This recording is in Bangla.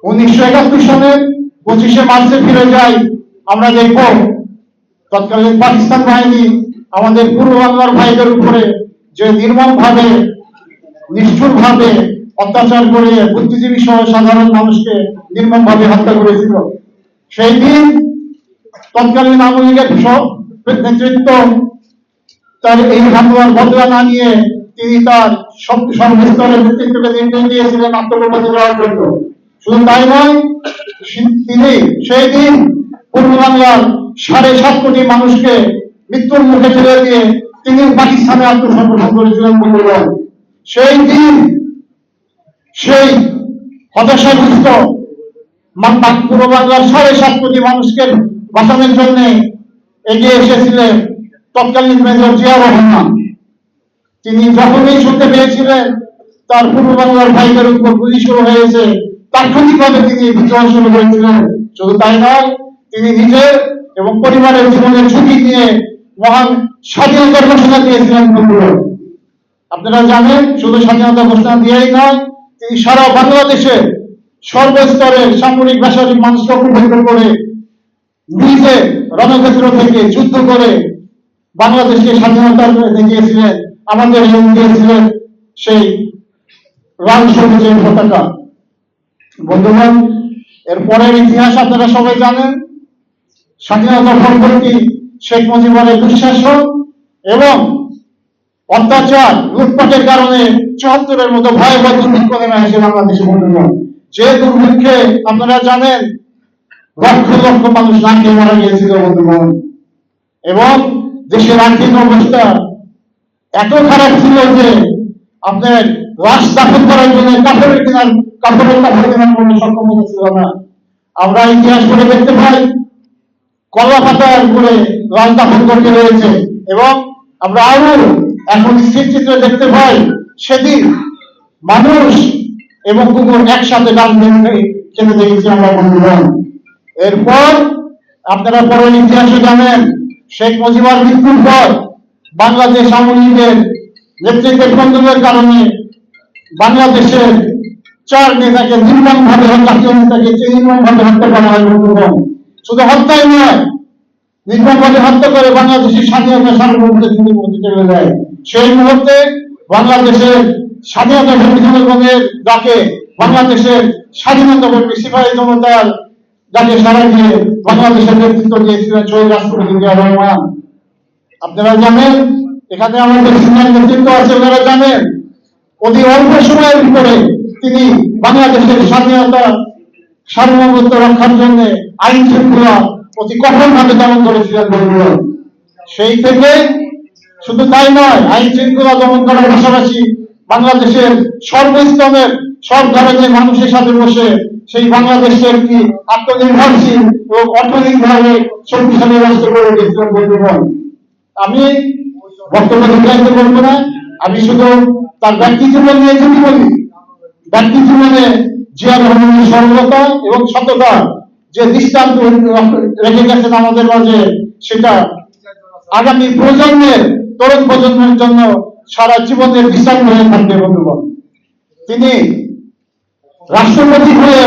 1971 সালের 25শে মার্চে ফিরে যাই, আমরা দেখব তৎকালীন পাকিস্তান বাহিনী আমাদের পূর্ব বাংলার ভাইদের উপরে যে নির্মমভাবে নিষ্ঠুরভাবে অত্যাচার করে বুদ্ধিজীবী সহ সাধারণ মানুষকে নির্মমভাবে হত্যা করেছিল। সেই দিন তৎকালীন আওয়ামী লীগের নেতৃত্ব তার এই হামলার বদলা না নিয়ে তিনি তার সর্বস্তরের নেতৃত্বকে নির্দেশ দিয়েছিলেন আত্মগোপনে যাওয়ার জন্য। শুধু তাই নয়, তিনি সেই দিন পূর্ব বাংলার 7.5 কোটি মানুষকে মৃত্যুর মুখে ঠেলে দিয়ে তিনি পাকিস্তানে আত্মসমর্পণ করেছিলেন। বন্ধুগণ, সেই দিন সেই হতাশাগ্রস্ত পূর্ব বাংলার 7.5 কোটি মানুষকে বাঁচানোর জন্য এগিয়ে এসেছিলেন তৎকালীন মেজর জিয়াউর রহমান। তিনি যখনই শুনতে পেয়েছিলেন তার পূর্ব বাংলার ভাইদের উপর গুলি শুরু হয়েছে, তাৎক্ষণিকভাবে তিনি বিদ্রোহ শুরু করেছিলেন। শুধু তাই নয়, তিনি নিজের এবং পরিবারের জীবনের ঝুঁকি নিয়ে মহান স্বাধীনতার ঘোষণা দিয়েছিলেন। আপনারা জানেন, শুধু স্বাধীনতা ঘোষণা দিয়েই নয়, তিনি সারা বাংলাদেশে সর্বস্তরের সামরিক বেসামরিক মানুষকে উপভোগ করে নিজে রণক্ষেত্র থেকে যুদ্ধ করে বাংলাদেশকে স্বাধীনতা দেখিয়েছিলেন। আমাদের দিয়েছিলেন সেই লাল সবুজের পতাকা। বন্ধুগণ, এর পরের ইতিহাস আপনারা সবাই জানেন। স্বাধীনতা পরবর্তী শেখ মুজিবের দুঃশাসন এবং অত্যাচার লুটপাটের কারণে 74-এর মতো ভয়াবহ দুর্ভিক্ষ নেমে আসে বাংলাদেশে। বন্ধুগণ, যে দুর্ভিক্ষে আপনারা জানেন লক্ষ লক্ষ মানুষ না খেয়ে মারা গিয়েছিল। বন্ধুগণ, এবং দেশের আর্থিক অবস্থা এত খারাপ ছিল যে আপনার লাশ দাফন করার জন্য কাপড় কেনার কোনো সক্ষমতা ছিল না। আমরা ইতিহাস পড়ে দেখতে পাই কলা পাতার করে লাশ দাফন করতে রয়েছে, এবং আমরা আরো এখন স্থির চিত্র দেখতে পাই সেদিন মানুষ এবং কুকুর একসাথে ডাল খেতে দেখেছি আমরা। বন্ধুগণ, এরপর আপনারা পরের ইতিহাসে জানেন শেখ মুজিবের মৃত্যুর পর বাংলাদেশ আওয়ামী লীগের নেতৃত্বের বন্ধনের কারণে বাংলাদেশের 4 নেতাকে নির্মমভাবে জাতীয় নেতাকে নির্মমভাবে হত্যা করা হয়। বন্ধুগণ, শুধু হত্যাই নয়, নির্মমভাবে হত্যা করে বাংলাদেশের স্বাধীনতা সার্বভৌমত্ব যুদ্ধের মধ্যে চলে যায়। সেই মুহূর্তে বাংলাদেশের স্বাধীনতা সংগ্রামের ডাকে বাংলাদেশের স্বাধীনতা কর্মী সিপাহী জনতার যাকে সারা দিয়ে বাংলাদেশের নেতৃত্ব দিয়েছিলেন শহীদ রাষ্ট্রপতি জিয়াউর রহমান। আপনারা জানেন, এখানে আমাদের সিনিয়র নেতৃত্ব আছে, আপনারা জানেন অতি অল্প সময়ের ভিতরে তিনি বাংলাদেশের স্বাধীনতা সার্বভৌমত্ব রক্ষার জন্য আইন শৃঙ্খলা অতি কঠোরভাবে দমন করেছিলেন। বন্ধুগণ, সেই থেকে শুধু তাই নয়, আইন শৃঙ্খলা দমন করার পাশাপাশি বাংলাদেশের সর্বস্তরের সব ধরনের মানুষের সাথে বসে সেই বাংলাদেশকে একটি আত্মনির্ভরশীল ও অর্থনৈতিকভাবে শক্তিশালী রাষ্ট্র করে দিয়েছিলেন। বন্ধুগণ, আমি বক্তব্য দীর্ঘায়িত করব না, আমি শুধু তার ব্যক্তি জীবন নিয়ে যদি বলি, ব্যক্তি জীবনে জিয়াউর রহমানের সরলতা এবং সততা যে দৃষ্টান্ত রেখে গেছেন আমাদের মাঝে, সেটা আগামী প্রজন্মের তরুণ প্রজন্মের জন্য সারা জীবনের দৃষ্টান্ত হয়ে থাকবে। বন্ধুগণ, তিনি রাষ্ট্রপতি হয়ে